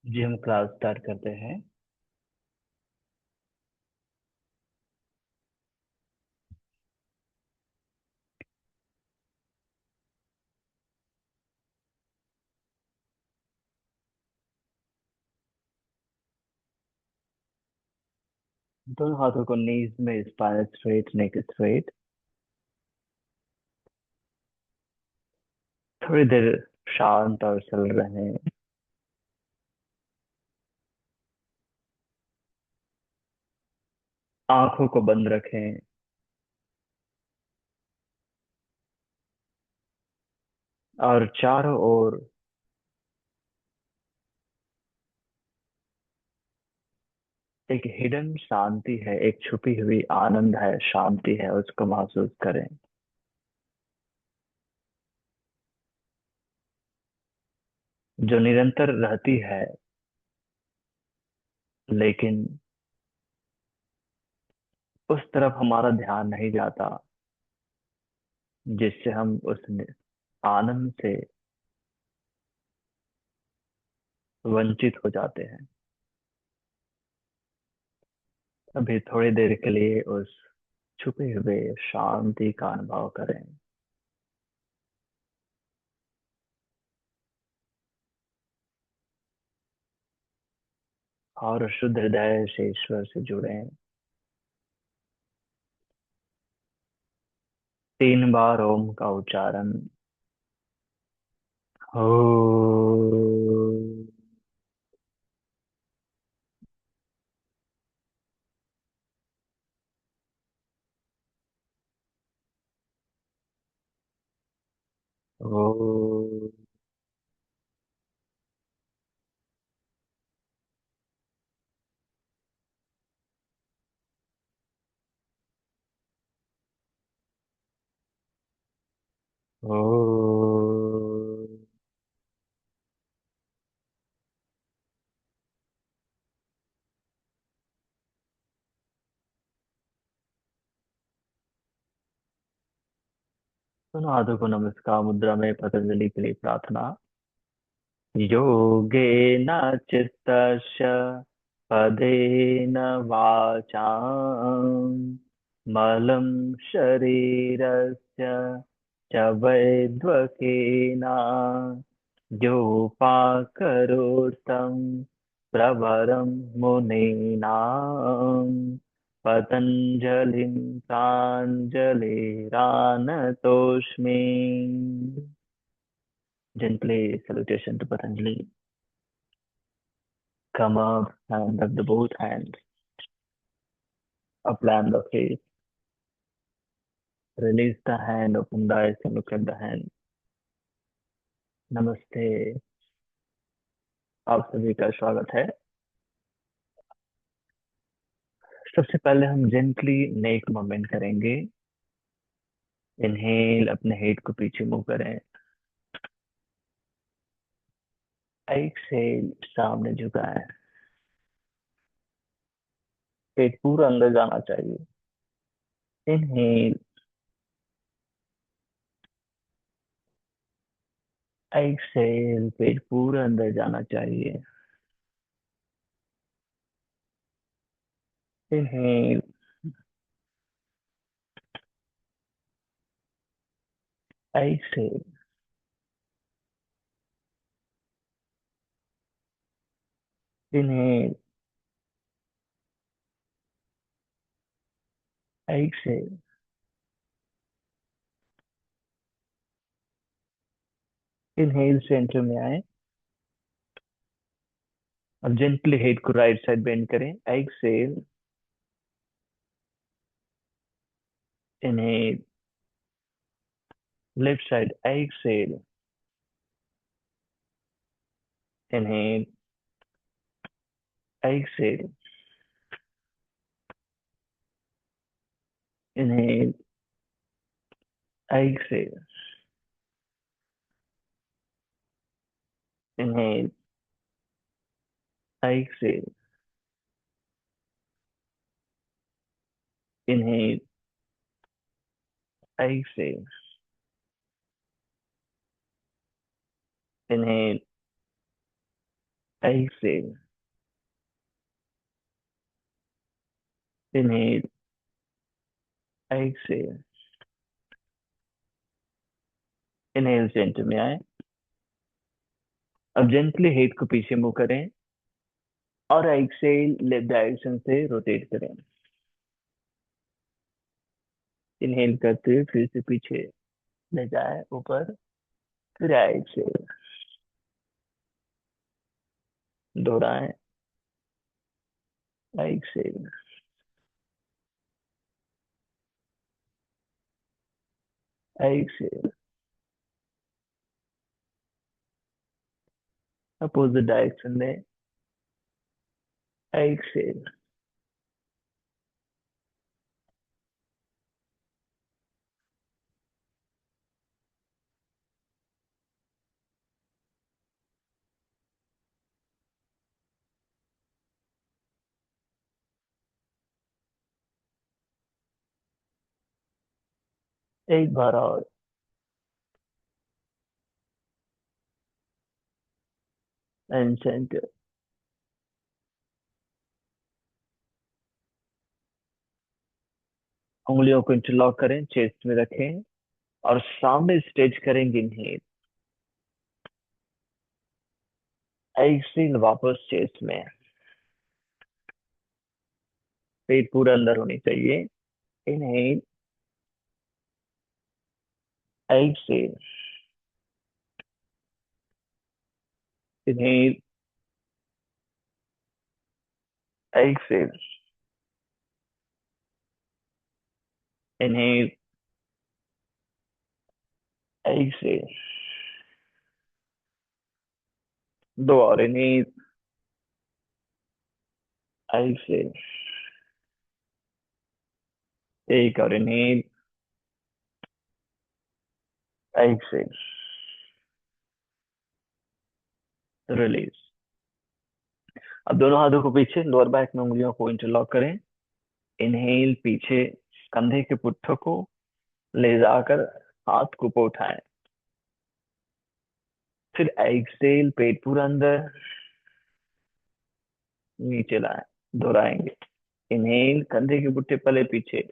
जी हम class start करते हैं। दोनों हाथों को नीज में, स्पाइन स्ट्रेट, नेक स्ट्रेट। थोड़ी देर शांत और चल रहे हैं। आंखों को बंद रखें और चारों ओर एक हिडन शांति है, एक छुपी हुई आनंद है, शांति है, उसको महसूस करें। जो निरंतर रहती है, लेकिन उस तरफ हमारा ध्यान नहीं जाता, जिससे हम उस आनंद से वंचित हो जाते हैं। अभी थोड़ी देर के लिए उस छुपे हुए शांति का अनुभव करें। और शुद्ध हृदय से ईश्वर से जुड़े। 3 बार ओम का उच्चारण। हो। हो। हो। दोनों हाथों को नमस्कार मुद्रा में पतंजलि के लिए प्रार्थना। योगेन चित्तस्य पदेन वाचां मलं शरीरस्य च वैद्वकेन योपाकरोतं प्रवरं मुनीनां पतञ्जलिं प्राञ्जलिरानतोऽस्मि। Gently salutation to Patanjali. Come up and rub the both hands. Upland the face. Release the hand. Open the eyes and look at the hand. नमस्ते। आप सभी का स्वागत है। सबसे पहले हम जेंटली नेक मूवमेंट करेंगे। इनहेल, अपने हेड को पीछे मूव करें। एक्सहेल, सामने झुकाएं। पेट पूरा अंदर जाना चाहिए। इनहेल। एक्सहेल, पेट पूरा अंदर जाना चाहिए। Inhale. Exhale. Inhale. Exhale. Inhale, centre में आए। अब जेंटली हेड को राइट साइड बेंड करें। Exhale. Inhale. Left side. Exhale. Inhale. Exhale. Inhale. Exhale. Inhale. Exhale. Inhale. Exhale. Inhale. Exhale, inhale, exhale, inhale centre में आए। अब जेंटली हेड को पीछे मूव करें और एक्सेल लेफ्ट डायरेक्शन से रोटेट करें। इनहेल करते हुए फिर से पीछे ले जाए ऊपर, फिर एक्सेल, दोहराएं, एक्सेल, एक्सेल, अपोजिट डायरेक्शन में, एक्सेल। एक बार और, एंड सेंटर। उंगलियों को इंटरलॉक करें, चेस्ट में रखें और सामने स्ट्रेच करेंगे। इनहेल, एक्सेल, वापस चेस्ट में। पेट पूरा अंदर होनी चाहिए। Inhale, exhale, inhale, exhale, inhale, exhale. दो और, इनहेल, एक्सेल, एक और, इनहेल, एक्सेल, रिलीज। अब दोनों हाथों को पीछे लोअर बैक में उंगलियों को इंटरलॉक करें। इनहेल, पीछे कंधे के पुट्ठों को ले जाकर हाथ को ऊपर उठाएं। फिर एक्सेल, पेट पूरा अंदर, नीचे लाएं, दोहराएंगे। इनहेल, कंधे के पुट्ठे पले पीछे,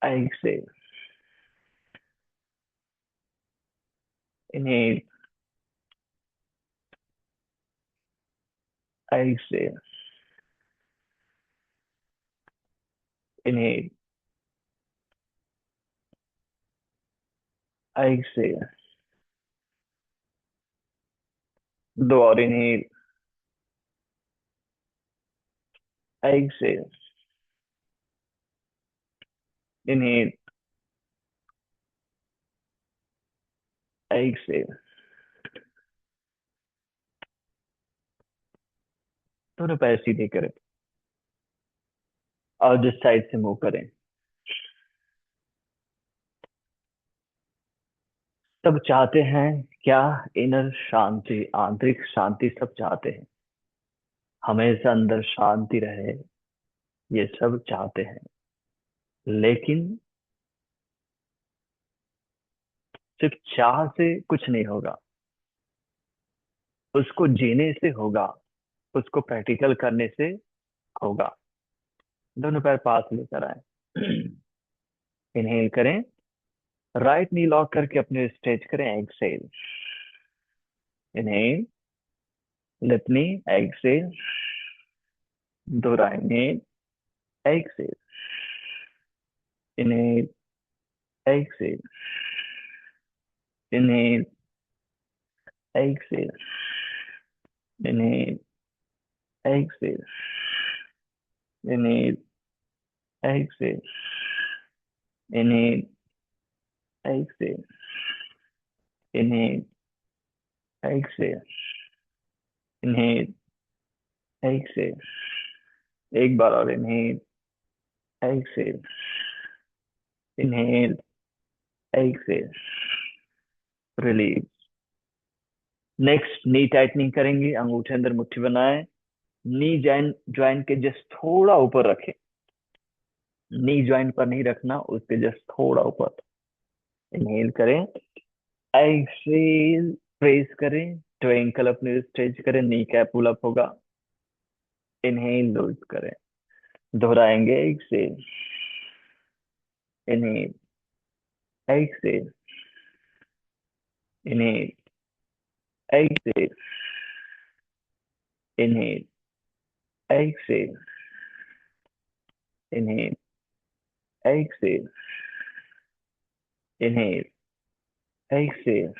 exhale, inhale, exhale, inhale, exhale, दो और, इनहेल, एक्सेल, इनहेल, एक्सेल। दोनों पैर सीधे करें और जिस साइड से मूव करें। सब चाहते हैं क्या? इनर शांति, आंतरिक शांति सब चाहते हैं। हमेशा अंदर शांति रहे, ये सब चाहते हैं। लेकिन सिर्फ चाह से कुछ नहीं होगा, उसको जीने से होगा, उसको प्रैक्टिकल करने से होगा। दोनों पैर पास लेकर आए। इनहेल करें, राइट नी लॉक करके अपने स्ट्रेच करें। Exhale, inhale, left knee, exhale, दोहराएं। Inhale, exhale, inhale, exhale, inhale, exhale, inhale, exhale, inhale, exhale, inhale, exhale, inhale, exhale, inhale, exhale. एक बार और, inhale, exhale, inhale, exhale, release. Next knee tightening करेंगे, अंगूठे अंदर मुट्ठी बनाए, नी जॉइंट ज्वाइंट के जस्ट थोड़ा ऊपर रखें। नी ज्वाइंट पर नहीं रखना, उसके जस्ट थोड़ा ऊपर। इनहेल करें, एक्सेल, प्रेस करें, ट्विंकल अपनी स्ट्रेच करें, नी कैप पुल अप होगा। इनहेल लूज करें, दोहराएंगे। Exhale, inhale, exhale, inhale, exhale, inhale, exhale, inhale, exhale, inhale, exhale,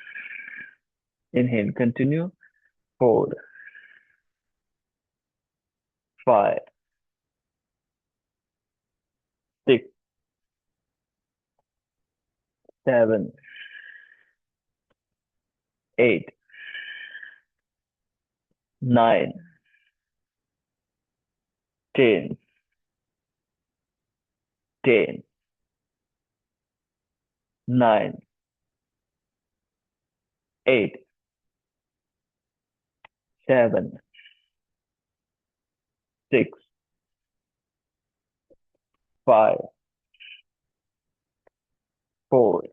inhale, continue. 4, 5, 6, 7, 8, 9, 10, 10, 9, 8, 7, 6, 5, 4,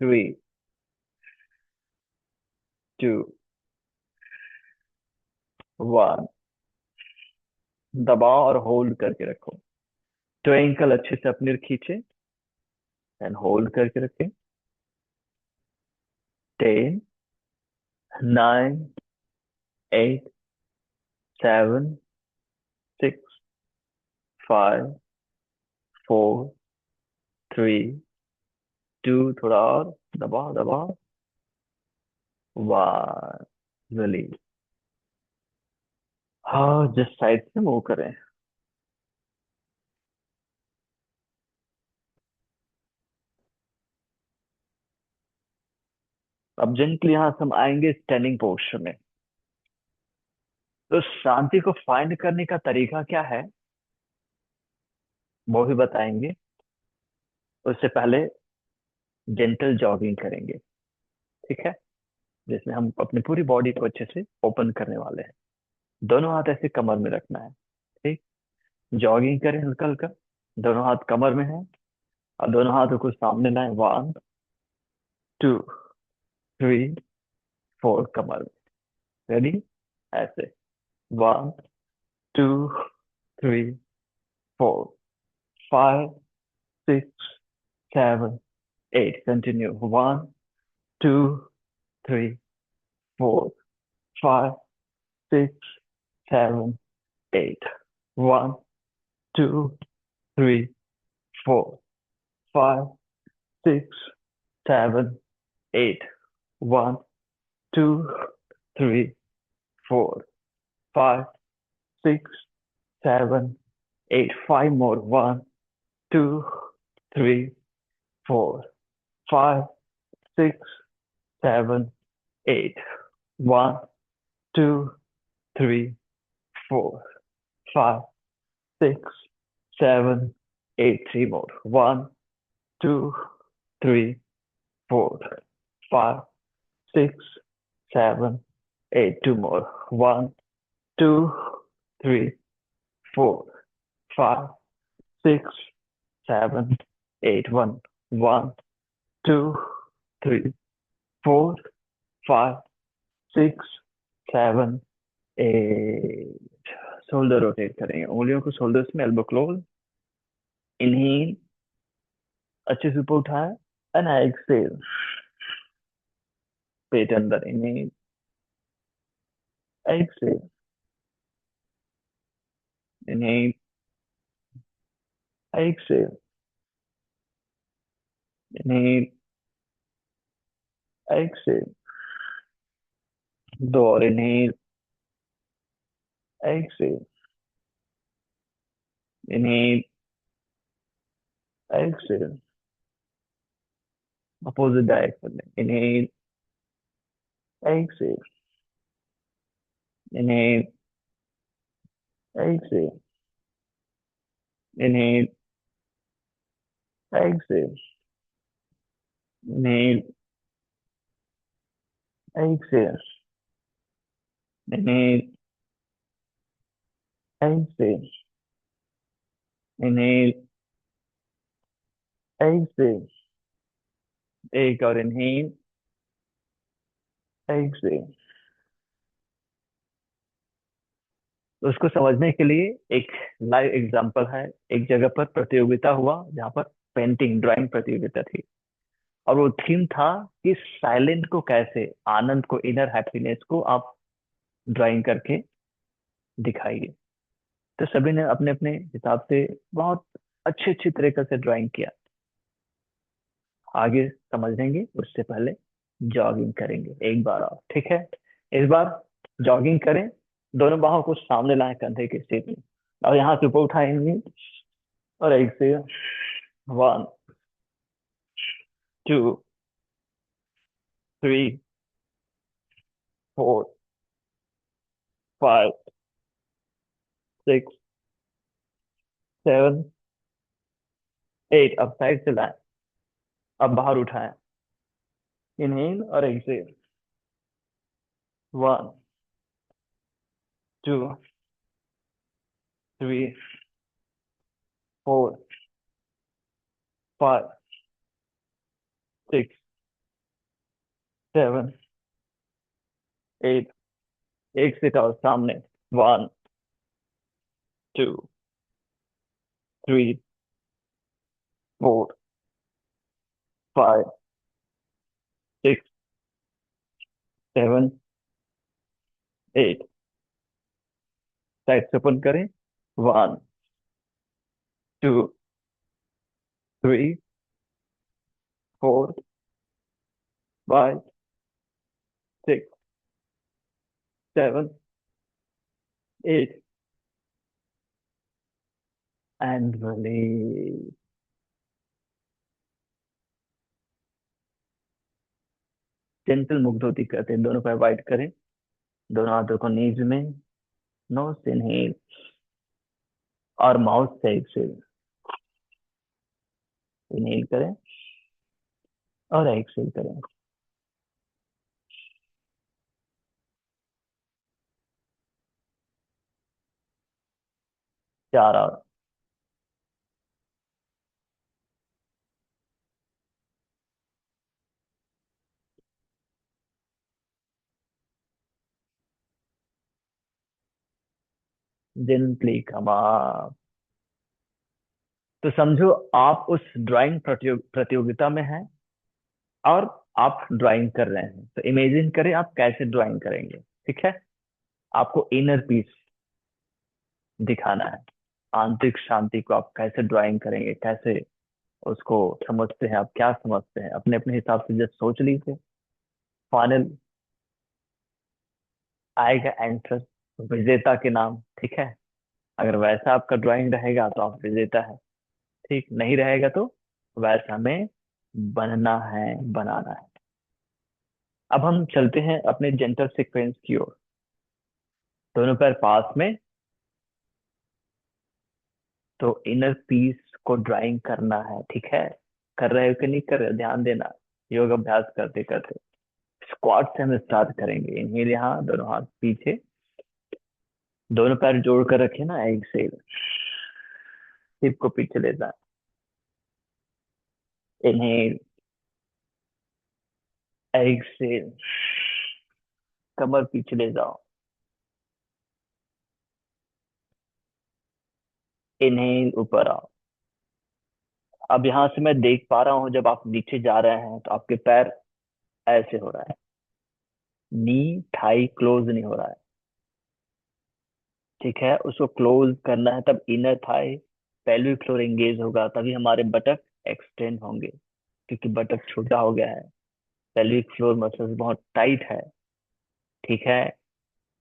3, 2, 1। दबाओ और होल्ड करके रखो। ट्विंकल अच्छे से अपनी खींचे एंड होल्ड करके रखें। 10, 9, 8, 7, 6, 5, 4, 3, 2। थोड़ा और दबाओ दबाओ। 1, रिलीज। हाँ, जिस साइड से मूव करें। अब जेंटली यहाँ से हम आएंगे स्टैंडिंग पोस्चर में। तो शांति को फाइंड करने का तरीका क्या है वो भी बताएंगे। उससे पहले जेंटल जॉगिंग करेंगे, ठीक है, जिसमें हम अपनी पूरी बॉडी को अच्छे से ओपन करने वाले हैं। दोनों हाथ ऐसे कमर में रखना है, ठीक। जॉगिंग करें हल्का हल्का, दोनों हाथ कमर में है और दोनों हाथों को सामने लाएं। 1, 2, 3, 4, कमर में। रेडी? ऐसे। 1, 2, 3, 4, 5, 6, 7, 8। Continue. 1, 2, 3, 4, 5, 6, 7, 8। 1, 2, 3, 4, 5, 6, 7, 8। 1, 2, 3, 4, 5, 6, 7, 8। 5 more. 1, 2, 3, 4, 5, 6, 7, 8. 1, 2, 3, 4, 5, 6, 7, 8. 3 more. 1, 2, 3, 4, 5, 6, 7, 8. 2 more. 1, 2, 3, 4, 5, 6, 7, 8. 1, 1, 2, 3, 4, 5, 6, 7, 8। Shoulder rotate करेंगे, उंगलियों को शोल्डर्स में, एल्बो क्लोज। इनहेल, अच्छे से ऊपर उठाए एंड एक्सहेल, पेट अंदर। Inhale, exhale, inhale, exhale, inhale, exhale. दो और। Inhale, exhale, inhale, exhale. Opposite direction में। Inhale, exhale, inhale, exhale, inhale, exhale, inhale, exhale, inhale, exhale, inhale, exhale. एक और। Inhale, exhale. उसको समझने के लिए एक लाइव एग्जांपल है। एक जगह पर प्रतियोगिता हुआ जहाँ पर पेंटिंग ड्राइंग प्रतियोगिता थी, और वो थीम था कि साइलेंट को कैसे, आनंद को, इनर हैप्पीनेस को आप ड्राइंग करके दिखाइए। तो सभी ने अपने अपने हिसाब से बहुत अच्छी अच्छी तरीके से ड्राइंग किया। आगे समझेंगे उससे पहले जॉगिंग करेंगे एक बार और, ठीक है। इस बार जॉगिंग करें, दोनों बाहों को सामने लाएं कंधे के स्टेप में, और यहाँ से ऊपर उठाएंगे, और एक से 1, 2, 3, 4, 5, 6, 7, 8। अब साइड से लाएं, अब बाहर उठाएं, इनहेल और एक्सेल। 1, 2, 3, 4, 5, 6, 7, 8। एक से आओ सामने। 1, 2, 3, 4, 5, 6, 7, 8। साइड से ओपन करें। 1, 2, 3, 4, 5, 6, 7, 8 एंड रिलीज। जेंटल मुख धोती करते हैं, दोनों पैर वाइड करें, दोनों हाथों को नीज में, नोज से इनहेल और माउथ से एक्सेल। इनहेल करें और एक्सेल करें। 4 और। Gently come up. तो समझो आप उस ड्राइंग प्रतियोगिता में हैं, और आप ड्राइंग कर रहे हैं, तो इमेजिन करें आप कैसे ड्राइंग करेंगे। ठीक है, आपको इनर पीस दिखाना है, आंतरिक शांति को आप कैसे ड्राइंग करेंगे, कैसे उसको समझते हैं, आप क्या समझते हैं, अपने अपने हिसाब से जस्ट सोच लीजिए। फाइनल आएगा आंसर विजेता के नाम, ठीक है। अगर वैसा आपका ड्राइंग रहेगा तो आप विजेता है, ठीक नहीं रहेगा तो वैसा हमें बनना है, बनाना है। अब हम चलते हैं अपने जेंटल सीक्वेंस की ओर। दोनों पैर पास में, तो इनर पीस को ड्राइंग करना है, ठीक है। कर रहे हो कि नहीं कर रहे हो, ध्यान देना। योग अभ्यास करते करते स्क्वाट से हम स्टार्ट करेंगे। इनहेल, यहाँ दोनों हाथ पीछे, दोनों पैर जोड़ कर रखे ना, एक्सेल, हिप को पीछे ले जाए। इनहेल, एक्सेल, कमर पीछे ले जाओ। इनहेल, ऊपर आओ। अब यहाँ से मैं देख पा रहा हूँ जब आप नीचे जा रहे हैं तो आपके पैर ऐसे हो रहा है, नी थाई क्लोज नहीं हो रहा है, ठीक है। उसको क्लोज करना है, तब inner thigh pelvic floor engage होगा, तभी हमारे बटक एक्सटेंड होंगे, क्योंकि बटक छोटा हो गया है, पेल्विक फ्लोर मसल्स बहुत टाइट है, ठीक है।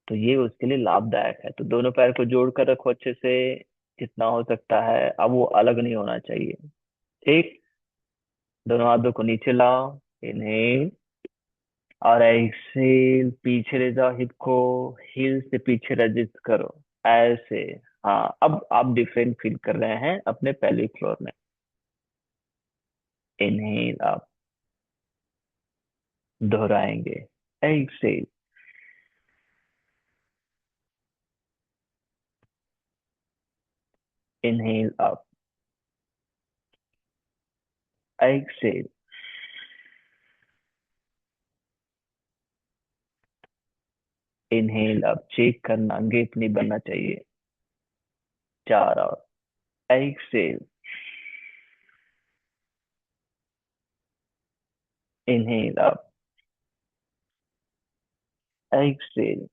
तो ये उसके लिए लाभदायक है। तो दोनों पैर को जोड़ कर रखो अच्छे से, जितना हो सकता है। अब वो अलग नहीं होना चाहिए, ठीक। दोनों हाथों को नीचे लाओ। इनहेल और एक्सेल, पीछे ले जाओ हिप को, हिल से पीछे रजिस्ट करो, ऐसे। हाँ, अब आप डिफरेंट फील कर रहे हैं अपने पेल्विक फ्लोर में। इनहेल आप दोहराएंगे, एक्सेल, इनहेल आप, एक्सेल, इनहेल, अब चेक करना, गैप नहीं बनना चाहिए। 4 और एक्सेल। इनहेल अब, एक्सेल,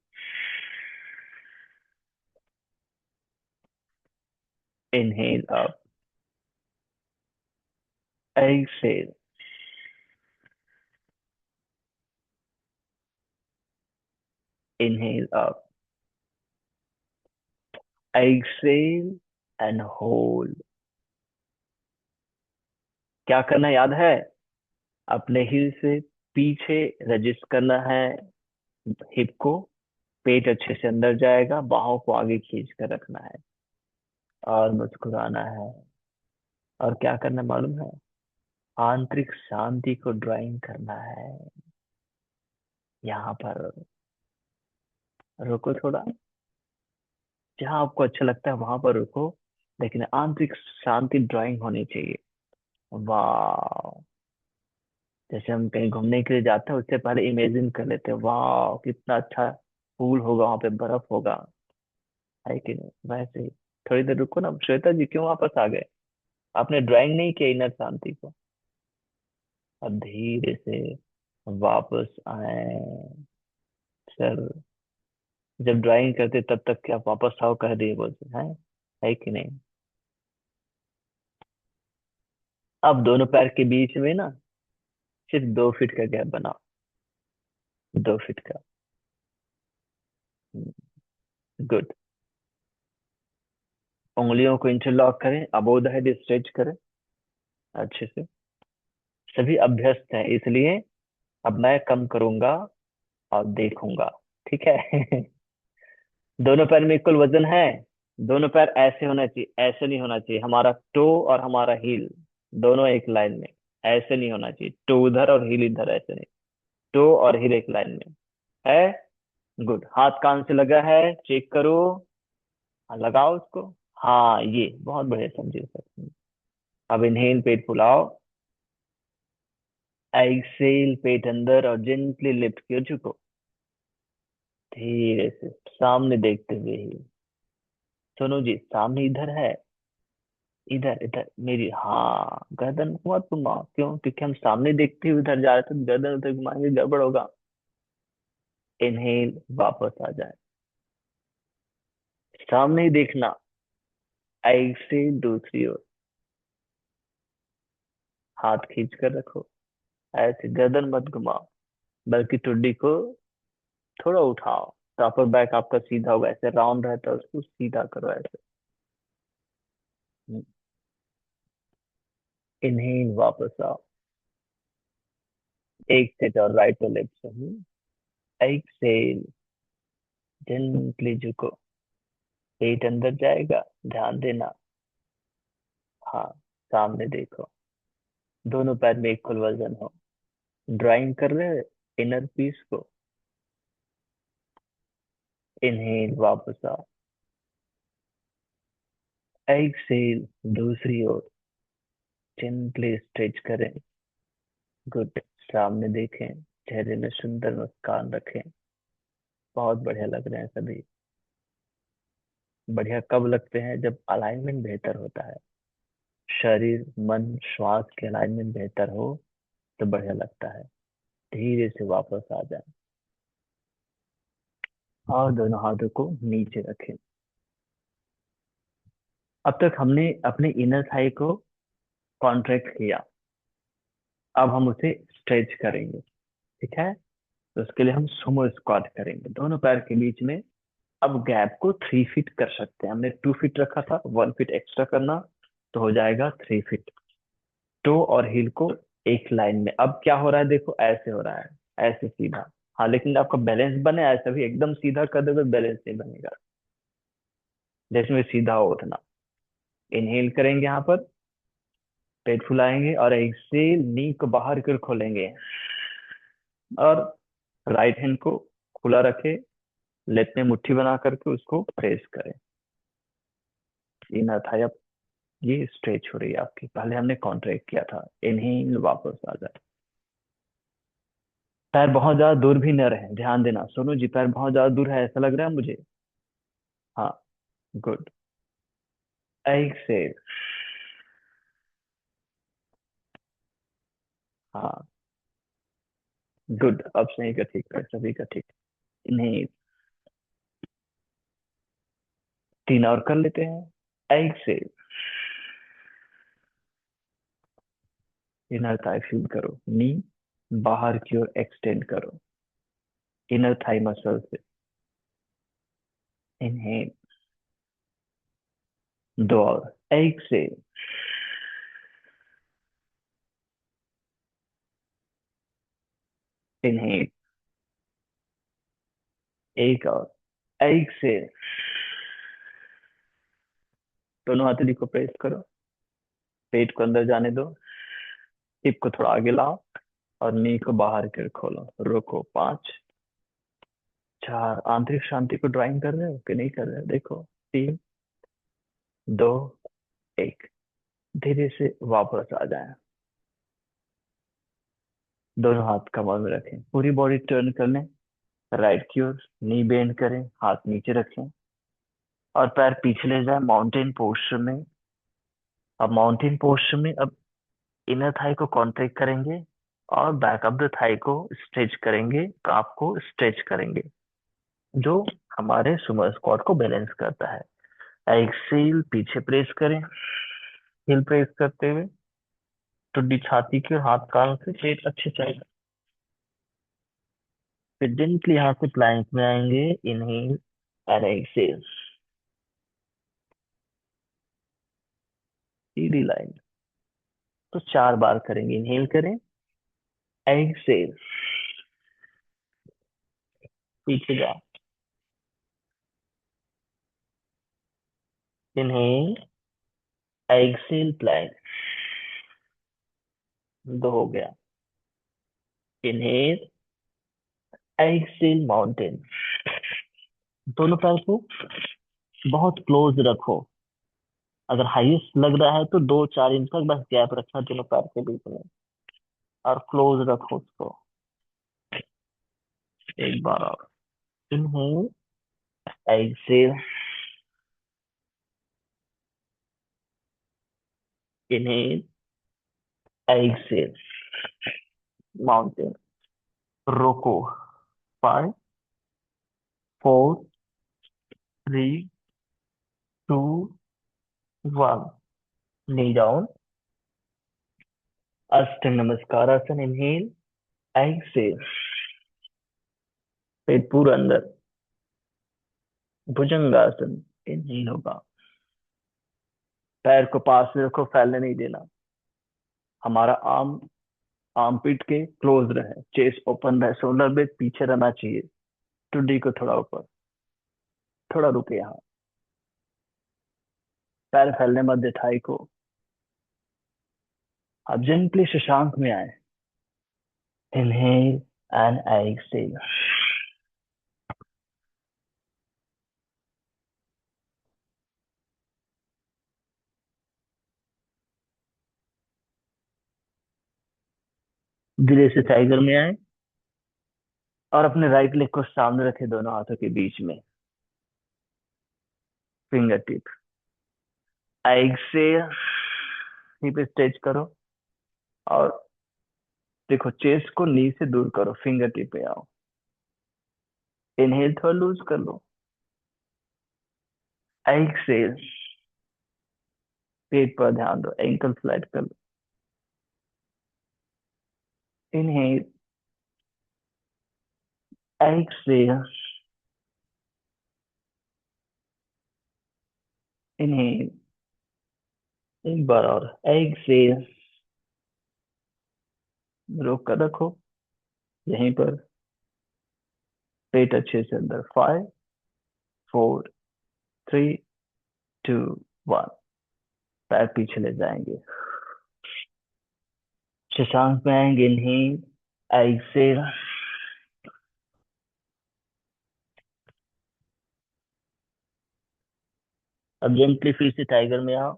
इनहेल अब, एक्सेल, इनहेल अब, एक्सेल एंड होल्ड। क्या करना याद है? अपने हिल से पीछे रजिस्ट करना है, हिप को। पेट अच्छे से अंदर जाएगा, बाहों को आगे खींच कर रखना है और मुस्कुराना है। और क्या करना मालूम है? आंतरिक शांति को ड्राइंग करना है। यहाँ पर रुको थोड़ा, जहाँ आपको अच्छा लगता है वहां पर रुको, लेकिन आंतरिक शांति ड्राइंग होनी चाहिए। वाह। जैसे हम कहीं घूमने के लिए जाते हैं, उससे पहले इमेजिन कर लेते हैं, वाह कितना अच्छा पूल होगा, वहां पे बर्फ होगा, है कि नहीं? वैसे ही थोड़ी देर रुको ना। श्वेता जी क्यों वापस आ गए? आपने ड्राइंग नहीं किया इनर शांति को? अब धीरे से वापस आए। सर, जब ड्राइंग करते तब तक क्या वापस आओ कह दिए बोलते हैं, है कि नहीं? अब दोनों पैर के बीच में ना सिर्फ 2 फीट का गैप बनाओ। 2 फीट का। गुड। उंगलियों को इंटरलॉक करें, अबोध हेड स्ट्रेच करें अच्छे से। सभी अभ्यस्त हैं, इसलिए अब मैं कम करूंगा और देखूंगा। ठीक है? दोनों पैर में इक्वल वजन है। दोनों पैर ऐसे होना चाहिए, ऐसे नहीं होना चाहिए। हमारा टो और हमारा हील दोनों एक लाइन में। ऐसे नहीं होना चाहिए, टो उधर और हील इधर, ऐसे नहीं। टो और हील एक लाइन में है। गुड। हाथ कान से लगा है, चेक करो। हाँ, लगाओ उसको। हाँ, ये बहुत बढ़िया समझे सर। अब इनहेल, पेट फुलाओ। एक्सेल, पेट अंदर और जेंटली लिफ्ट किया, झुको धीरे से सामने देखते हुए ही। सुनो जी, सामने इधर है, इधर इधर मेरी, हाँ गर्दन को मत घुमाओ। क्यों? क्योंकि हम सामने देखते हुए उधर जा रहे थे, गर्दन उधर घुमाएंगे गड़बड़ होगा। इनहेल, वापस आ जाए, सामने ही देखना। एक्सेल, दूसरी ओर, हाथ खींच कर रखो। ऐसे गर्दन मत घुमाओ, बल्कि ठुड्डी को थोड़ा उठाओ, तो अपर बैक आपका सीधा होगा। ऐसे राउंड रहता है, उसको सीधा करो ऐसे। इनहेल, वापस आओ। एक सेट और, राइट और लेफ्ट से। एक्सेल, जेंटली झुको, पेट अंदर जाएगा, ध्यान देना। हाँ, सामने देखो, दोनों पैर में इक्वल वजन हो। ड्राइंग कर रहे हो इनर पीस को। इनहेल, वापस आओ। एक्सेल, दूसरी ओर, जेंटली स्ट्रेच करें। गुड। सामने देखें, चेहरे में सुंदर मुस्कान रखें। बहुत बढ़िया लग रहे हैं सभी। बढ़िया कब लगते हैं? जब अलाइनमेंट बेहतर होता है, शरीर मन श्वास के अलाइनमेंट बेहतर हो तो बढ़िया लगता है। धीरे से वापस आ जाए और दोनों हाथों को नीचे रखें। अब तक हमने अपने इनर थाई को कॉन्ट्रैक्ट किया, अब हम उसे स्ट्रेच करेंगे। ठीक है? तो उसके लिए हम सुमो स्क्वाट करेंगे, दोनों पैर के बीच में। अब गैप को 3 फीट कर सकते हैं। हमने 2 फीट रखा था, 1 फीट एक्स्ट्रा करना, तो हो जाएगा 3 फीट। टो और हील को एक लाइन में। अब क्या हो रहा है देखो, ऐसे हो रहा है, ऐसे सीधा। हाँ, लेकिन आपका बैलेंस बने, ऐसा भी एकदम सीधा कर दे तो बैलेंस नहीं बनेगा। जैसे में सीधा हो उठना। इनहेल करेंगे यहाँ पर, पेट फुलाएंगे, और एक्सेल, नी को बाहर कर खोलेंगे, और राइट हैंड को खुला रखे, लेफ्ट में मुट्ठी बना करके उसको प्रेस करें। इनर थाई अब ये स्ट्रेच हो रही है आपकी। पहले हमने कॉन्ट्रैक्ट किया था। इनहेल, वापस आ जाए। पैर बहुत ज्यादा दूर भी न रहे, ध्यान देना। सोनू जी, पैर बहुत ज्यादा दूर है ऐसा लग रहा है मुझे। हाँ, गुड। एक्सेल। हाँ, गुड। अब सही का ठीक है, सभी का ठीक। नहीं, तीन और कर लेते हैं। एक्सेल। इनर थाई फील करो, नी बाहर की ओर एक्सटेंड करो, इनर थाई मसल से। इनहेल। दो और। एक्सेल। इनहेल। एक और। एक्सेल। दोनों हथेली को प्रेस करो, पेट को अंदर जाने दो, हिप को थोड़ा आगे लाओ और नी को बाहर कर खोलो। रोको। पांच, चार। आंतरिक शांति को ड्राइंग कर रहे हो कि नहीं कर रहे हो, देखो। तीन, दो, एक। धीरे से वापस आ जाए। दोनों हाथ कमर में रखें, पूरी बॉडी टर्न कर लें राइट की ओर। नी बेंड करें, हाथ नीचे रखें और पैर पीछे ले जाए माउंटेन पोस्चर में। अब माउंटेन पोस्चर में अब इनर थाई को कॉन्ट्रैक्ट करेंगे और बैक ऑफ द थाई को स्ट्रेच करेंगे, काफ को स्ट्रेच करेंगे, जो हमारे सुमो स्क्वाट को बैलेंस करता है। एक्सेल, पीछे प्रेस करें, हिल प्रेस करते हुए टुड्डी छाती के और हाथ कान से पेट अच्छे चाहिए। फिर जेंटली यहाँ से प्लैंक में आएंगे। इनहेल एंड एक्सेल, सीधी लाइन। तो चार बार करेंगे। इनहेल करें, एक्सेल, पीछे जाओ। Inhale, exhale, plank. दो हो गया। Inhale, exhale, mountain. दोनों पैर को बहुत क्लोज रखो। अगर हाईएस्ट लग रहा है तो 2-4 इंच तक बस गैप रखना दोनों पैर के बीच में, और क्लोज रखो उसको। एक बार और। Inhale, exhale, inhale, exhale, mountain. रोको। 5, 4, 3, 2, 1। Knee down. अष्ट नमस्कार आसन। इनहेल, एक्सेल, पेट पूरा अंदर। भुजंगासन। इनहेल होगा। पैर को पास में रखो, फैलने नहीं देना। हमारा आर्म आर्म पिट के क्लोज रहे, चेस्ट ओपन रहे, शोल्डर ब्लेड पीछे रहना चाहिए। टुडी को थोड़ा ऊपर, थोड़ा रुके यहाँ। पैर फैलने मत दे थाई को। अब जेंटली शशांक में आए। Inhale and exhale. धीरे से टाइगर में आए और अपने राइट लेग को सामने रखे दोनों हाथों के बीच में। Finger tip. Exhale, hip stretch करो और देखो चेस्ट को नी से दूर करो, फिंगर टिप पे आओ। इनहेल, थोड़ा लूज कर लो। एक्सेल, पेट पर ध्यान दो, एंकल फ्लैट कर लो। Inhale, exhale, inhale. एक बार और। एक्सेल, रोक कर रखो यहीं पर, पेट अच्छे से अंदर। 5, 4, 3, 2, 1। पैर पीछे ले जाएंगे, शशांक में आएंगे। इनहेल, एक्सेल, अब जेंटली फिर से टाइगर में आओ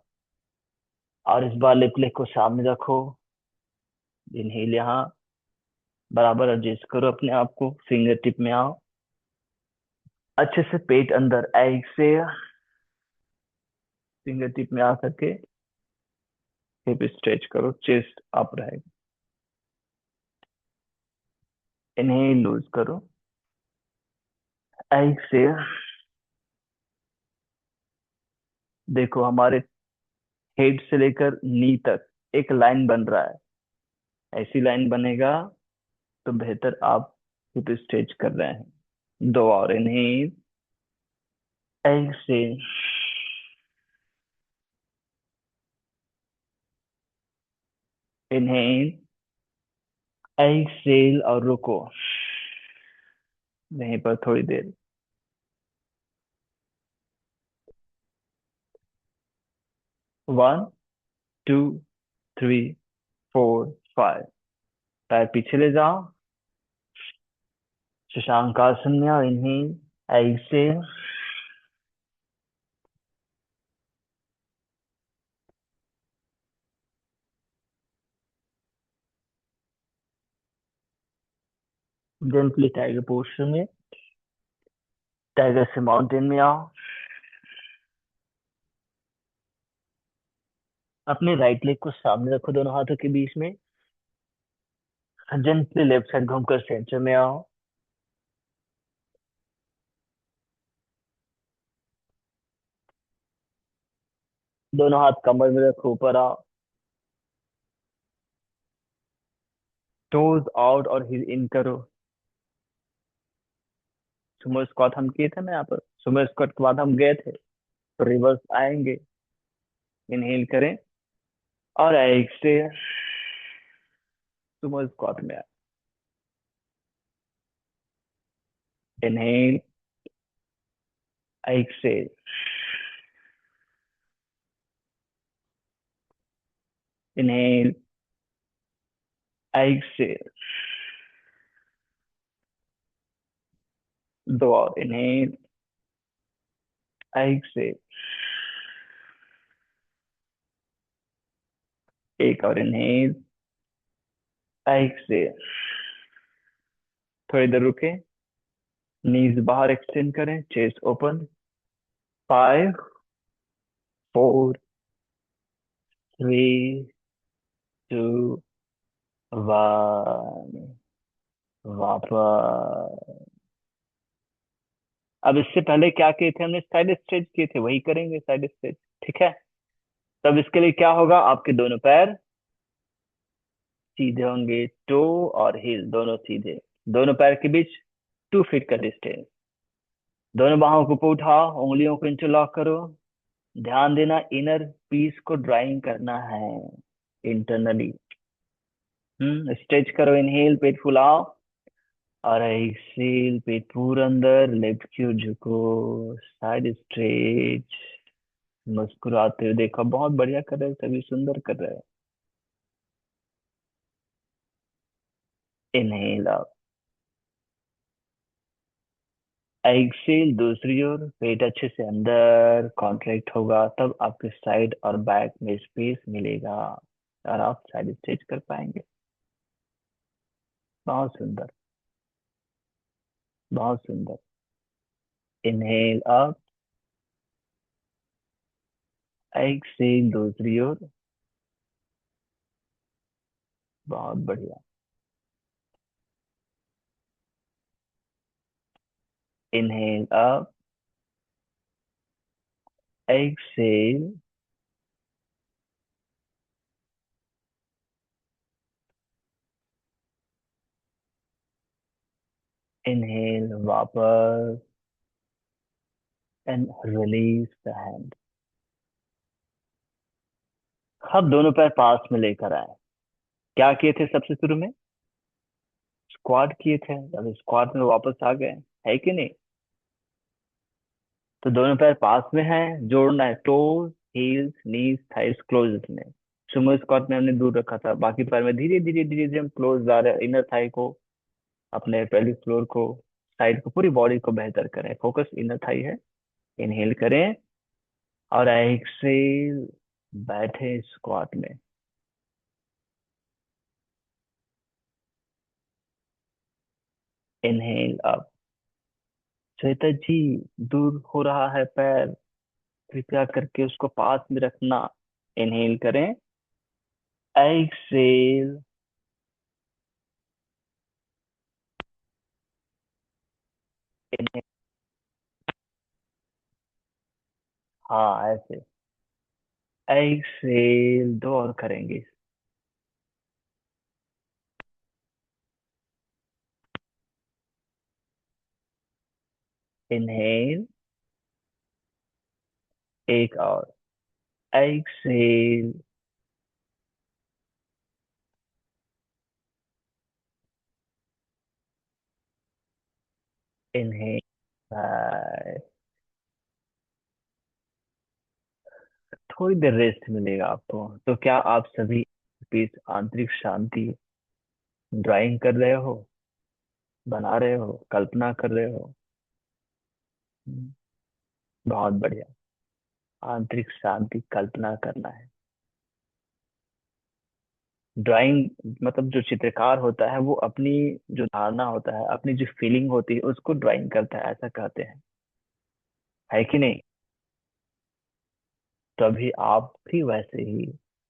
और इस बार लेफ्ट लेग को सामने रखो। इनहेल यहाँ, बराबर एडजस्ट करो अपने आप को, फिंगर टिप में आओ, अच्छे से पेट अंदर, ऐसे फिंगर टिप में आ करके हिप स्ट्रेच करो, चेस्ट अप रहेगा। इन्हें लूज करो, ऐसे। देखो हमारे हेड से लेकर नी तक एक लाइन बन रहा है, ऐसी लाइन बनेगा तो बेहतर आप हिप स्ट्रेच कर रहे हैं। दो और, इन्हें ऐसे, इन्हें एक्सेल और रुको यहीं पर थोड़ी देर। 1 2 3 4 5, पैर पीछे ले जाओ, शशांक आसन में आओ, इन्हें एक्सेल, जेंटली टाइगर पोस्टर में, टाइगर से माउंटेन में आओ। अपने राइट लेग को सामने रखो दोनों हाथों के बीच में, जेंटली लेफ्ट साइड घूमकर सेंटर में आओ। दोनों हाथ कमर में रखो, ऊपर आओ, टोज आउट और हील इन करो। सुमो स्क्वाट हम किए थे ना यहाँ पर, सुमो स्क्वाट के बाद हम गए थे, तो रिवर्स आएंगे। इनहेल करें और एक्सहेल, सुमो स्क्वाट में। Inhale, exhale, inhale, exhale. दो और, इनहेल, एक्सहेल, एक और, इनहेल, एक्सहेल। थोड़ी देर रुके, नीज बाहर एक्सटेंड करें, चेस्ट ओपन। 5 4 3 2 1, वापस। अब इससे पहले क्या किए थे हमने, साइड स्ट्रेच किए थे, वही करेंगे साइड स्ट्रेच। ठीक है। तब इसके लिए क्या होगा, आपके दोनों पैर सीधे होंगे, टो और हील दोनों सीधे, दोनों पैर के बीच 2 फीट का डिस्टेंस। दोनों बाहों को ऊपर उठाओ, उंगलियों को इंटरलॉक करो। ध्यान देना, इनर पीस को ड्राइंग करना है इंटरनली। स्ट्रेच करो, इनहेल पेट फुलाओ, और एक्सेल पेट पूरा अंदर, लेफ्ट की ओर झुको, साइड स्ट्रेच, मुस्कुराते हुए देखो, बहुत बढ़िया कर रहे हो, सभी सुंदर कर रहे हो। इनहेल अप, एक्सेल दूसरी ओर, पेट अच्छे से अंदर कॉन्ट्रैक्ट होगा, तब आपके साइड और बैक में स्पेस मिलेगा और आप साइड स्ट्रेच कर पाएंगे। बहुत सुंदर, बहुत सुंदर। इनहेल अप, एक्सेल दूसरी ओर, बहुत बढ़िया। इनहेल अप, एक्सेल, इनहेल वापस, एंड रिलीज द हैंड। अब दोनों पैर पास में लेकर आए। क्या किए थे सबसे शुरू में, स्क्वाट किए थे, अब स्क्वाट में वापस आ गए, है कि नहीं। तो दोनों पैर पास में हैं, जोड़ना है, टोज, हील्स, नीज, थाइस क्लोज में। सुमो स्क्वाट में हमने दूर रखा था, बाकी पैर में धीरे धीरे धीरे धीरे हम क्लोज ला रहे हैं, इनर थाई को, अपने पेल्विक फ्लोर को, साइड को, पूरी बॉडी को बेहतर करें, फोकस इनर थाई है। इनहेल करें और एक्सेल, बैठे स्क्वाट में। Inhale up. श्वेता जी, दूर हो रहा है पैर, कृपया करके उसको पास में रखना। इनहेल करें। एक्सेल। इनहेल। हाँ ऐसे। एक्सेल, दो और करेंगे। इनहेल। एक और। एक्सेल। इनहेल। थोड़ी देर रेस्ट मिलेगा आपको। तो क्या आप सभी पीस आंतरिक शांति ड्राइंग कर रहे हो, बना रहे हो, कल्पना कर रहे हो? हम्म, बहुत बढ़िया। आंतरिक शांति कल्पना करना है। ड्राइंग मतलब जो चित्रकार होता है वो अपनी जो धारणा होता है, अपनी जो फीलिंग होती है उसको ड्राइंग करता है, ऐसा कहते हैं। है कि नहीं? तो अभी आप भी वैसे ही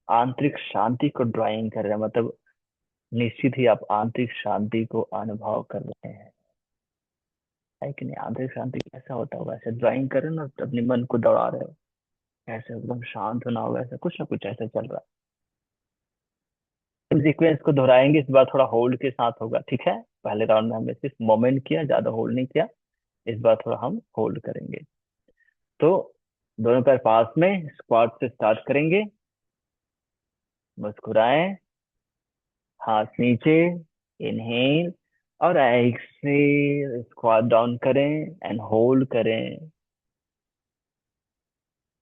आंतरिक शांति को ड्राइंग कर रहे हैं, मतलब निश्चित ही आप आंतरिक शांति को अनुभव कर रहे हैं। है कि नहीं? आंतरिक शांति कैसा होता होगा? ऐसे ड्राइंग कर रहे हो ना, तो अपने मन को दौड़ा रहे हो, ऐसे एकदम शांत होना होगा, ऐसा कुछ ना कुछ ऐसा चल रहा है। सीक्वेंस को दोहराएंगे, इस बार थोड़ा होल्ड के साथ होगा, ठीक है? पहले राउंड में हमने सिर्फ मोमेंट किया, ज्यादा होल्ड नहीं किया। इस बार थोड़ा हम होल्ड करेंगे। तो दोनों पैर पास में, स्क्वाट से स्टार्ट करेंगे। मुस्कुराएं। हाथ नीचे। इनहेल। और एक्सेल, स्क्वाट डाउन करें एंड होल्ड करें।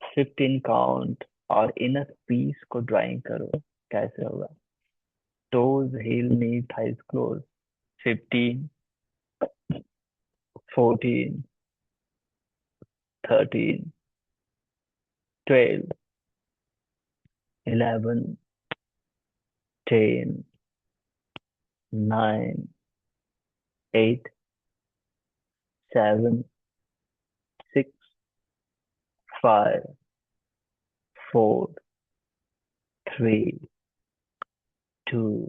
15 काउंट। और इनर पीस को ड्राइंग करो। कैसे होगा? Toes, heal, knee, thighs close. 15, 14, 13, 12, 11, 10, 9, 8, 7, 6, 5, 4, 3, 2,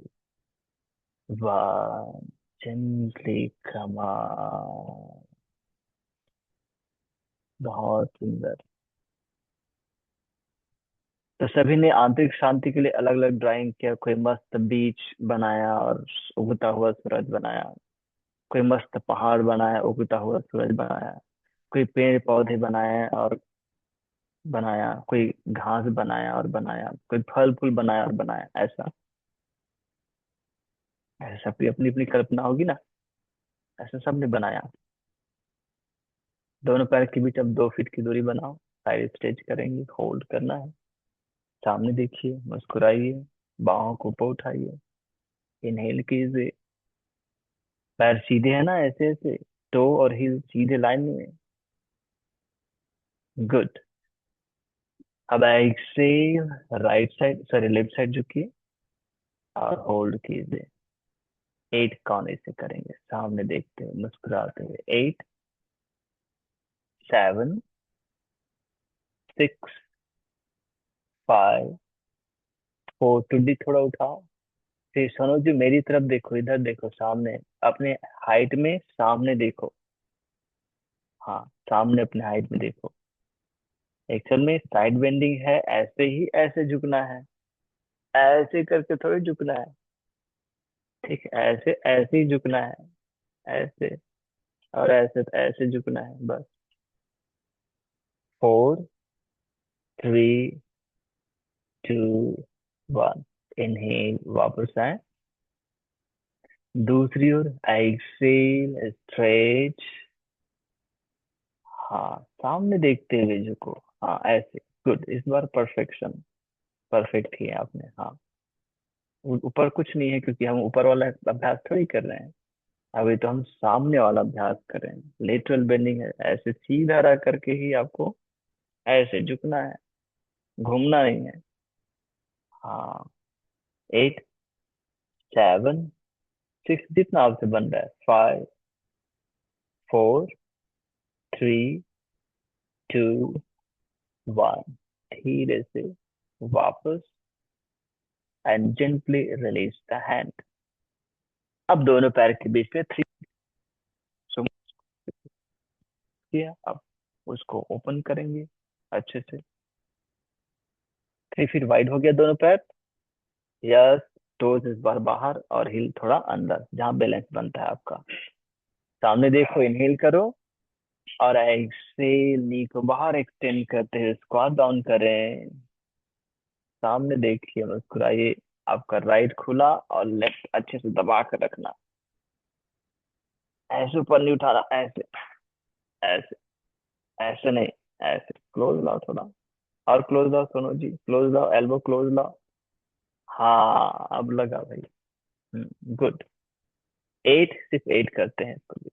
1। Gently come on। बहुत सुंदर। तो सभी ने आंतरिक शांति के लिए अलग अलग ड्राइंग किया। कोई मस्त बीच बनाया और उगता हुआ सूरज बनाया। कोई मस्त पहाड़ बनाया, उगता हुआ सूरज बनाया। कोई पेड़ पौधे बनाया और बनाया। कोई घास बनाया और बनाया। कोई फल फूल बनाया और बनाया। ऐसा ऐसा सबकी अपनी अपनी कल्पना होगी ना। ऐसा सबने बनाया। दोनों पैर के बीच अब 2 फीट की दूरी बनाओ। साइड स्ट्रेच करेंगे, होल्ड करना है। सामने देखिए, मुस्कुराइए। बाहों को ऊपर उठाइए। इनहेल कीजिए। पैर सीधे है ना, ऐसे ऐसे। टो और हील सीधे लाइन में। गुड। अब exhale. Right side, sorry left side झुकिए और होल्ड कीजिए। 8 काउंट ऐसे करेंगे, सामने देखते हुए, मुस्कुराते हुए। 8, 7, 6, 5, 4। टुड्डी थोड़ा उठाओ। फिर सोनू जी मेरी तरफ देखो, इधर देखो, सामने। अपने हाइट में सामने देखो। हाँ, सामने अपने हाइट में देखो। एक्चुअल में साइड बेंडिंग है, ऐसे ही ऐसे झुकना है। ऐसे करके थोड़ी झुकना है। ठीक है, ऐसे ऐसे ही झुकना है। ऐसे। और ऐसे ऐसे झुकना है बस। 4, 3, 2, 1। इनहेल, वापस आए। दूसरी ओर एक्सेल, स्ट्रेच। हाँ, सामने देखते हुए झुको। हाँ ऐसे। गुड, इस बार परफेक्शन। परफेक्ट किया आपने, हाँ। ऊपर कुछ नहीं है, क्योंकि हम ऊपर वाला अभ्यास थोड़ी कर रहे हैं। अभी तो हम सामने वाला अभ्यास कर रहे हैं। लेटरल बेंडिंग है, ऐसे सीधा रह करके ही आपको ऐसे झुकना है, घूमना नहीं है। हाँ। 8, 7, 6, जितना आपसे बन रहा है। 5, 4, 3, 2, 1। धीरे से वापस and gently release the hand. अब दोनों पैर के बीच में 3 किया। अब उसको ओपन करेंगे अच्छे से। 3 फीट वाइड हो गया दोनों पैर। यस। टोज इस बार बाहर और हिल थोड़ा अंदर, जहाँ बैलेंस बनता है आपका। सामने देखो, इनहेल करो और एक्सेल, नी को बाहर एक्सटेंड करते हुए स्क्वाट डाउन करें। सामने देखिए, मुस्कुराइए। आपका राइट खुला और लेफ्ट अच्छे से दबा कर रखना। ऐसे ऊपर नहीं उठाना, ऐसे, ऐसे, ऐसे नहीं, ऐसे। क्लोज लाओ थोड़ा, और क्लोज लाओ सोनू जी, क्लोज लाओ, एल्बो क्लोज लाओ। हाँ, अब लगा भाई। गुड। 8, सिर्फ 8 करते हैं इसको भी।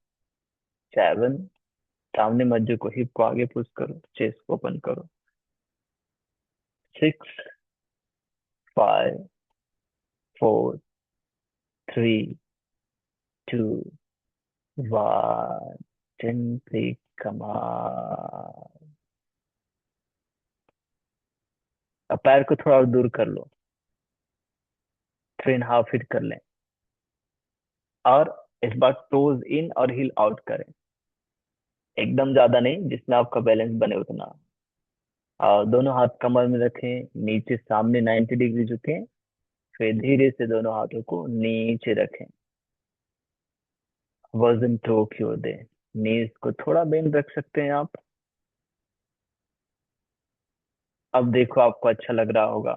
7। सामने मज्जे को, हिप को आगे पुश करो, चेस्ट को ओपन करो। 6, 5, 4, 3, 2, 1। Gently come on। अब पैर को थोड़ा और दूर कर लो, 3.5 फीट कर लें। और इस बार टोज इन और हील आउट करें। एकदम ज्यादा नहीं, जिसमें आपका बैलेंस बने उतना। और दोनों हाथ कमर में रखें, नीचे सामने 90 डिग्री झुकें। फिर धीरे से दोनों हाथों को नीचे रखें, वजन टो की ओर दें। नीज को थोड़ा बेंड रख सकते हैं आप। अब देखो, आपको अच्छा लग रहा होगा।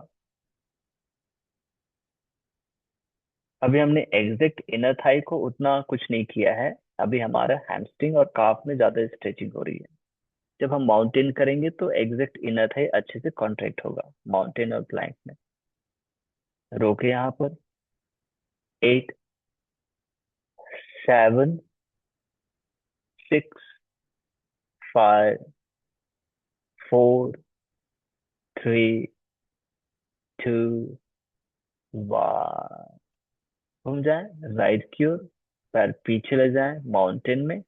अभी हमने एग्जैक्ट इनर थाई को उतना कुछ नहीं किया है। अभी हमारा हैमस्ट्रिंग और काफ में ज्यादा स्ट्रेचिंग हो रही है। जब हम माउंटेन करेंगे तो एग्जैक्ट इनर थाई अच्छे से कॉन्ट्रैक्ट होगा, माउंटेन और प्लैंक में। रोके यहाँ पर। 8, 7, 6, 5, 4, 3, 2, 1। घूम जाए राइट की ओर, पैर पीछे ले जाए माउंटेन में,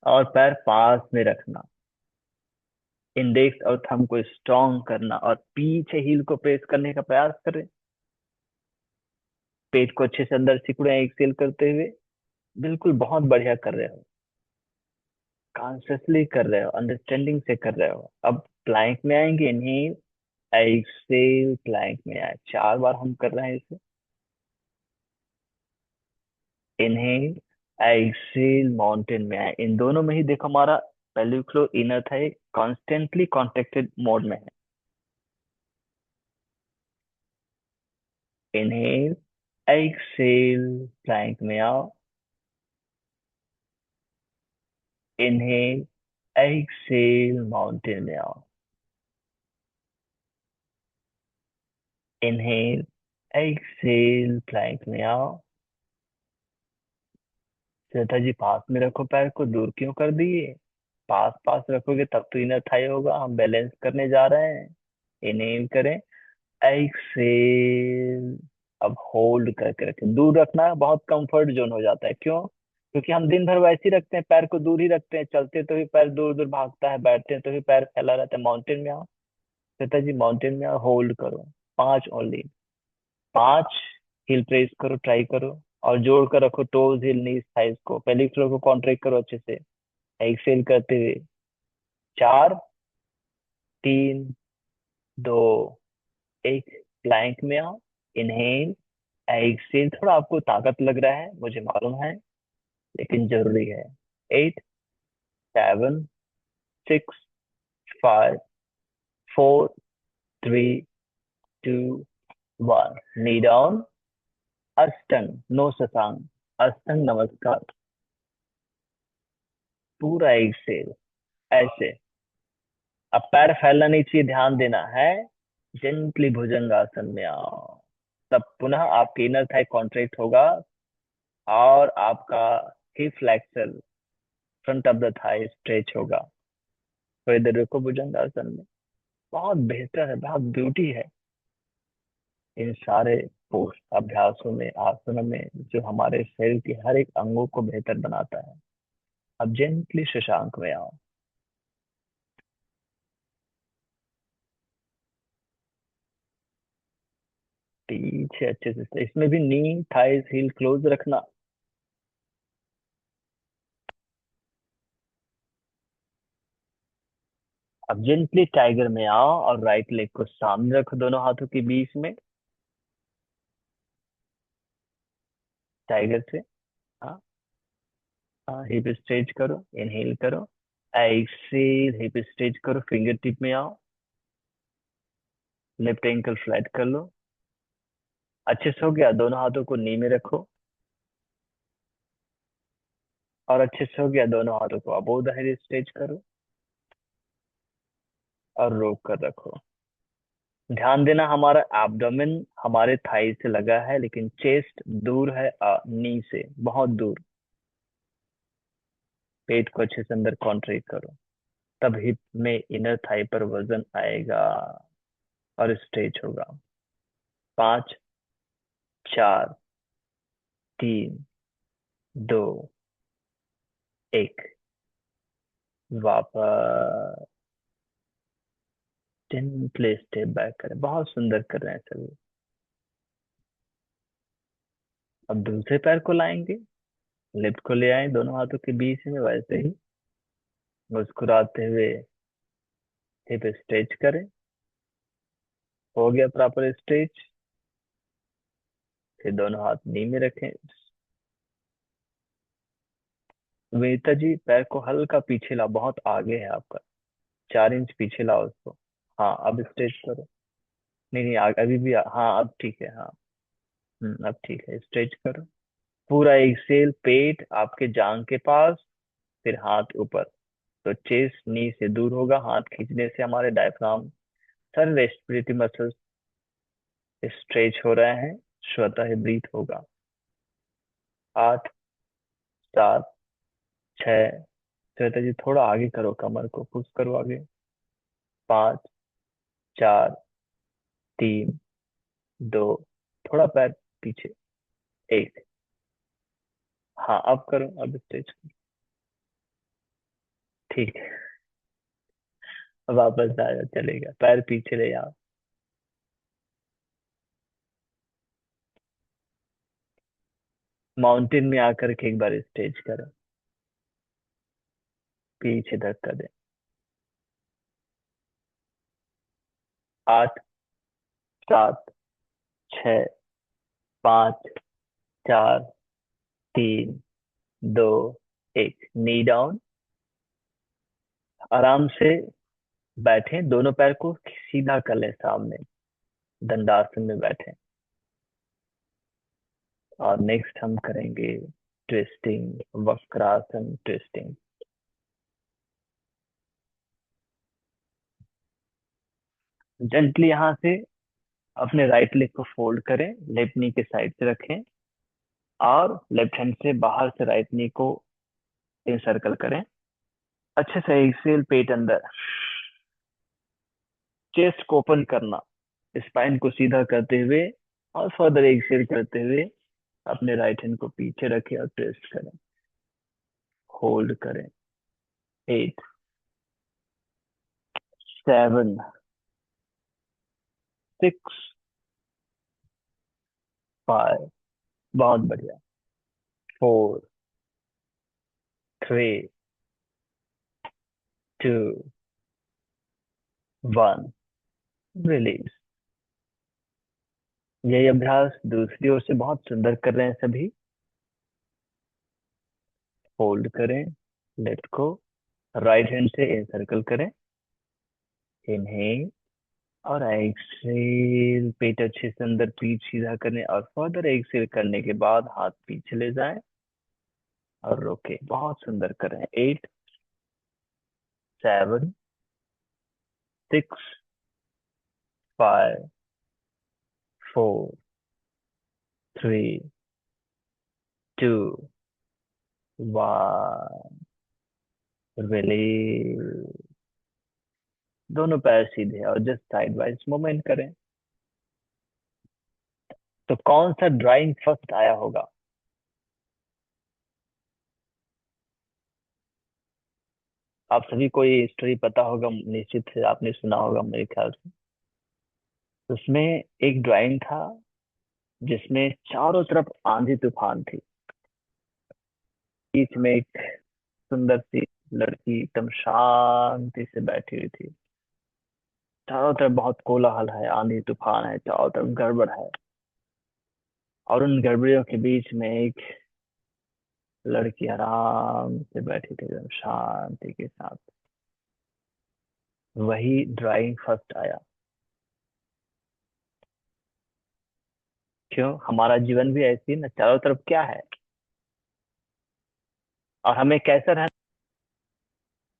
और पैर पास में रखना। इंडेक्स और थंब को स्ट्रॉन्ग करना और पीछे हील को प्रेस करने का प्रयास करें। पेट को अच्छे से अंदर सिकुड़े एक्सेल करते हुए। बिल्कुल, बहुत बढ़िया कर रहे हो। कॉन्शियसली कर रहे हो, अंडरस्टैंडिंग से कर रहे हो। अब प्लैंक में आएंगे, इनहेल, एक्सेल, प्लैंक में आए। 4 बार हम कर रहे हैं इसे। इनहेल, एक्सेल, माउंटेन में आए। इन दोनों में ही देखो, हमारा pelvic floor inner thigh constantly contracted mode में है। इनहेल, एक्सेल, प्लैंक में आओ। इनहेल, एक्सेल, माउंटेन में आओ। इनहेल, एक्सेल, प्लैंक में आओ। श्वेता जी, पास में रखो, पैर को दूर क्यों कर दिए? पास पास रखोगे तब तो इनर थाई होगा। हम बैलेंस करने जा रहे हैं। इनहेल करें, एक्सेल। अब होल्ड करके रखें। दूर रखना बहुत कंफर्ट जोन हो जाता है। क्यों? क्योंकि हम दिन भर वैसे ही रखते हैं, पैर को दूर ही रखते हैं। चलते तो भी पैर दूर दूर भागता है, बैठते हैं तो भी पैर फैला रहता है। माउंटेन में आओ श्वेता जी, माउंटेन में आओ, होल्ड करो। 5 ओनली। 5। हिल प्रेस करो, ट्राई करो। और जोड़ कर रखो टोज, हिल, नीज, थाइस को। पेल्विक फ्लोर को कॉन्ट्रैक्ट करो अच्छे से, एक्सेल करते हुए। 4, 3, 2, 1। प्लैंक में आओ। Inhale, exhale. थोड़ा आपको ताकत लग रहा है, मुझे मालूम है, लेकिन जरूरी है। 8, 7, 6, 5, 4, 3, 2, 1। Knee down. Ashtanga, no Shashank, Ashtanga नमस्कार। पूरा एक्सेल, ऐसे। अब पैर फैलना नहीं चाहिए, ध्यान देना है। जेंटली भुजंगासन में आओ। तब पुनः आपके इनर थाई कॉन्ट्रैक्ट होगा, और आपका hip flexor, front of the thigh stretch होगा। तो इधर रुको भुजंगासन में। बहुत बेहतर है, बहुत ब्यूटी है इन सारे अभ्यासों में, आसनों में, जो हमारे शरीर के हर एक अंगों को बेहतर बनाता है। अब जेंटली शशांक में आओ। पीछे अच्छे से, इसमें भी नी थाइस हील क्लोज रखना। अब जेंटली टाइगर में आओ और राइट लेग को सामने रखो दोनों हाथों के बीच में, टाइगर से। हाँ, हाँ, हिप स्ट्रेच करो, इनहेल करो। एक्सेल, हिप स्ट्रेच करो, फिंगर टिप में आओ। लेफ्ट एंकल फ्लैट कर लो। अच्छे से हो गया, दोनों हाथों को नी में रखो। और अच्छे से हो गया, दोनों हाथों को अबोव द हेड स्ट्रेच करो और रोक कर रखो। ध्यान देना, हमारा एब्डोमेन हमारे थाई से लगा है, लेकिन चेस्ट दूर है नी से, बहुत दूर। पेट को अच्छे से अंदर कॉन्ट्रैक्ट करो, तब हिप में इनर थाई पर वजन आएगा और स्ट्रेच होगा। 5, 4, 3, 2, 1। वापस सिंपली स्टेप बैक करें, बहुत सुंदर कर रहे हैं सभी। अब दूसरे पैर को लाएंगे, लेफ्ट को ले आए दोनों हाथों के बीच में, वैसे ही मुस्कुराते हुए हिप स्ट्रेच करें। हो गया प्रॉपर स्ट्रेच। फिर दोनों हाथ नी में रखें। वेता जी, पैर को हल्का पीछे लाओ, बहुत आगे है आपका। 4 इंच पीछे लाओ उसको। हाँ, अब स्ट्रेच करो। नहीं नहीं, अभी भी हाँ, अब ठीक है, हाँ। अब ठीक है, स्ट्रेच करो। पूरा एक्सेल, पेट आपके जांग के पास, फिर हाथ ऊपर। तो चेस्ट नी से दूर होगा, हाथ खींचने से हमारे diaphragm, sir, respiratory muscles stretch हो रहे हैं, स्वतः ही ब्रीथ होगा। 8, 7, 6। श्वेता जी, थोड़ा आगे करो, कमर को पुश करो आगे। 5, 4, 3, 2, थोड़ा पैर पीछे। 1। हाँ, अब करो, अब स्ट्रेच करो। ठीक है, वापस आया, चलेगा, पैर पीछे ले आओ। माउंटेन में आकर के एक बार स्ट्रेच करो, पीछे धक्का दे। 8, 7, 6, 5, 4, 3, 2, 1। Knee down. आराम से बैठे, दोनों पैर को सीधा कर लें सामने, दंडासन में बैठे। और नेक्स्ट हम करेंगे ट्विस्टिंग, वक्रासन ट्विस्टिंग। जेंटली यहाँ से अपने राइट लेग को फोल्ड करें, लेफ्ट नी के साइड से रखें, और लेफ्ट हैंड से बाहर से राइट नी को सर्कल करें। अच्छे से एक्सेल, पेट अंदर, चेस्ट को ओपन करना, स्पाइन को सीधा करते हुए, और फर्दर एक्सेल करते हुए अपने राइट हैंड को पीछे रखें और ट्विस्ट करें, होल्ड करें। 8, 7, 6, 5। बहुत बढ़िया। 4, 3, 2, 1। रिलीज। यही अभ्यास दूसरी ओर से बहुत सुंदर कर रहे हैं सभी। होल्ड करें, लेफ्ट को राइट हैंड से सर्कल करें, इनहेल, और एक्सेल, पेट अच्छे से अंदर, पीठ सीधा करने, और फर्दर एक्सेल करने के बाद हाथ पीछे ले जाएं और रोके। बहुत सुंदर कर रहे हैं। 8, 7, 6, 5, 4, 3, 2, 1। रिलीज। दोनों पैर सीधे और जस्ट साइड वाइज मूवमेंट करें। तो कौन सा ड्राइंग फर्स्ट आया होगा? आप सभी को ये स्टोरी पता होगा निश्चित है, आपने सुना होगा मेरे ख्याल से। उसमें एक ड्राइंग था जिसमें चारों तरफ आंधी तूफान थी। बीच में एक सुंदर सी लड़की एकदम शांति से बैठी हुई थी। चारों तरफ बहुत कोलाहल है, आंधी तूफान है, चारों तरफ गड़बड़ है। और उन गड़बड़ियों के बीच में एक लड़की आराम से बैठी थी एकदम शांति के साथ। वही ड्राइंग फर्स्ट आया। क्यों? हमारा जीवन भी ऐसी है ना, चारों तरफ क्या है और हमें कैसा रहना।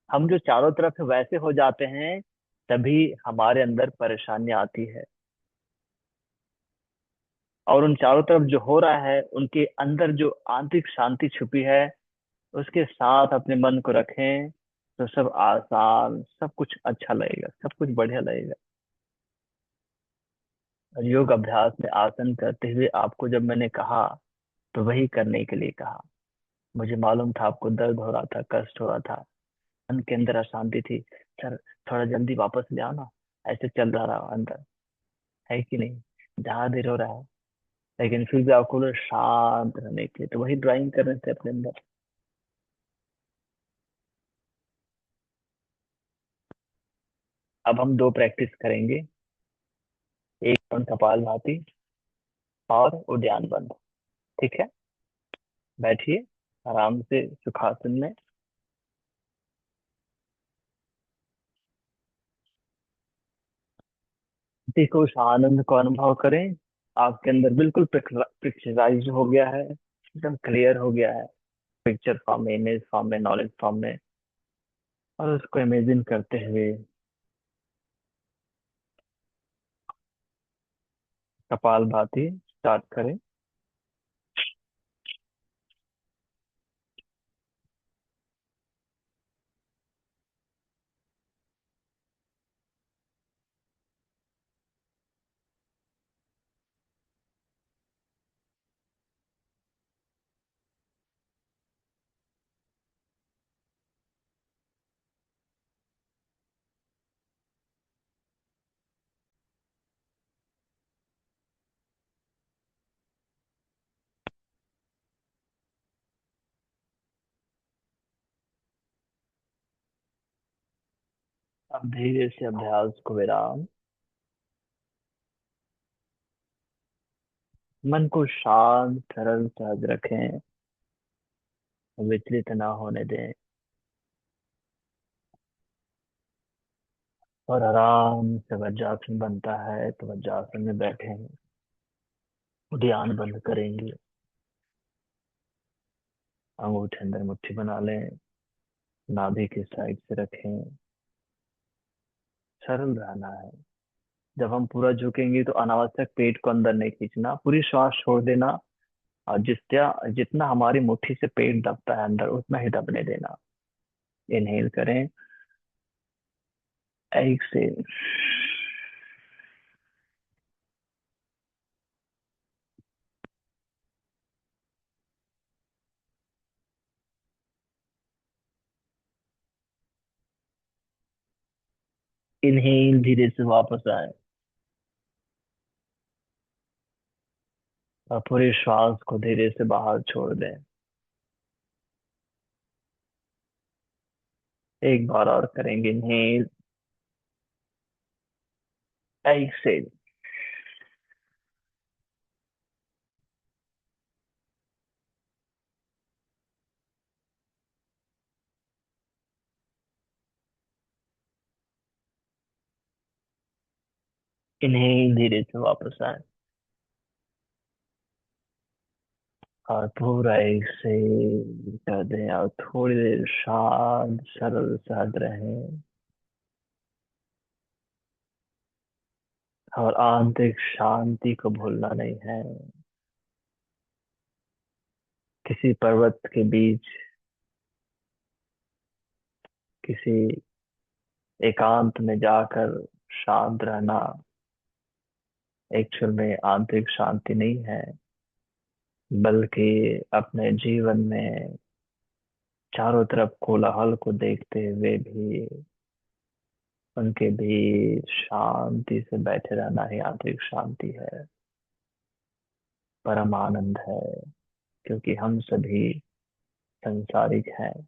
हम जो चारों तरफ से वैसे हो जाते हैं, तभी हमारे अंदर परेशानी आती है। और उन चारों तरफ जो हो रहा है, उनके अंदर जो आंतरिक शांति छुपी है, उसके साथ अपने मन को रखें, तो सब आसान, सब कुछ अच्छा लगेगा, सब कुछ बढ़िया लगेगा। और योग अभ्यास में आसन करते हुए आपको जब मैंने कहा, तो वही करने के लिए कहा। मुझे मालूम था आपको दर्द हो रहा था, कष्ट हो रहा था, मन के अंदर अशांति थी। सर, थोड़ा जल्दी वापस ले आओ ना, ऐसे चल रहा अंदर, है कि नहीं? जहाँ देर हो रहा है, लेकिन फिर भी आपको बोला शांत रहने के लिए, तो वही ड्राइंग करने से अपने अंदर। अब हम दो प्रैक्टिस करेंगे। एक कपाल भाती और उद्यान बंद। ठीक है? बैठिए आराम से सुखासन में। देखो, उस आनंद को अनुभव करें। आपके अंदर बिल्कुल पिक्चराइज हो गया है, एकदम क्लियर हो गया है, पिक्चर फॉर्म में, इमेज फॉर्म में, नॉलेज फॉर्म में। और उसको इमेजिन करते हुए कपाल भाती स्टार्ट करें। अब धीरे से अभ्यास को विराम। मन को शांत सरल सहज रखें, विचलित ना होने दें। और आराम से वज्रासन बनता है तो वज्रासन में बैठे हैं। ध्यान बंद करेंगे। अंगूठे अंदर मुट्ठी बना लें, नाभि की साइड से रखें। सरल रहना है। जब हम पूरा झुकेंगे तो अनावश्यक पेट को अंदर नहीं खींचना, पूरी श्वास छोड़ देना। और जितना जितना हमारी मुट्ठी से पेट दबता है अंदर, उतना ही दबने देना। इनहेल करें, एक्सेल। इनहेल धीरे से वापस आए और पूरी श्वास को धीरे से बाहर छोड़ दें। एक बार और करेंगे, इनहेल, एक्सेल। इनहेल धीरे से वापस आए और पूरा एक्सेल कर दें और थोड़ी देर शांत सरल सहज रहें। और आंतरिक शांति को भूलना नहीं है। किसी पर्वत के बीच, किसी एकांत में जाकर शांत रहना, एक्चुअल में आंतरिक शांति नहीं है, बल्कि अपने जीवन में चारों तरफ कोलाहल को देखते हुए भी उनके भी शांति से बैठे रहना ही आंतरिक शांति है, परम आनंद है। क्योंकि हम सभी संसारिक हैं।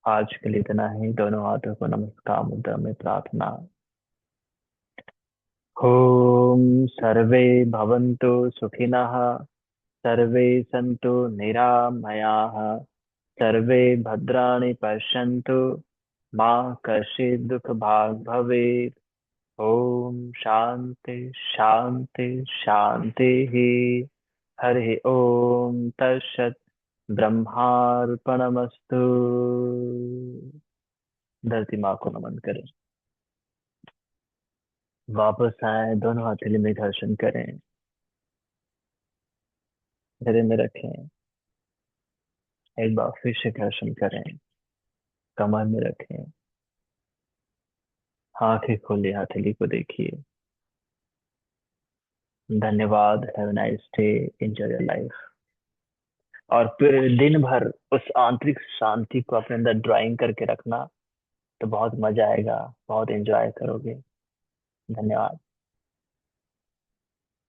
आज के लिए इतना ही। दोनों हाथों को नमस्कार मुद्रा में प्रार्थना। ओम सर्वे भवन्तु सुखिनः, सर्वे सन्तु निरामयाः, सर्वे भद्राणि पश्यन्तु, मा कश्चित् दुःखभाग् भवेत्। ओम शांति शांति शांति। हरि ओम तत्सत्। ब्रह्मार्पणमस्तु। धरती माँ को नमन करें। वापस आए, दोनों हथेली में घर्षण करें, हृदय में रखें। एक बार फिर से घर्षण करें, कमर में रखें। आंखें खोलिए, हथेली को देखिए। धन्यवाद। Have a nice day. Enjoy your life. और फिर दिन भर उस आंतरिक शांति को अपने अंदर ड्राइंग करके रखना, तो बहुत मजा आएगा, बहुत एंजॉय करोगे। धन्यवाद।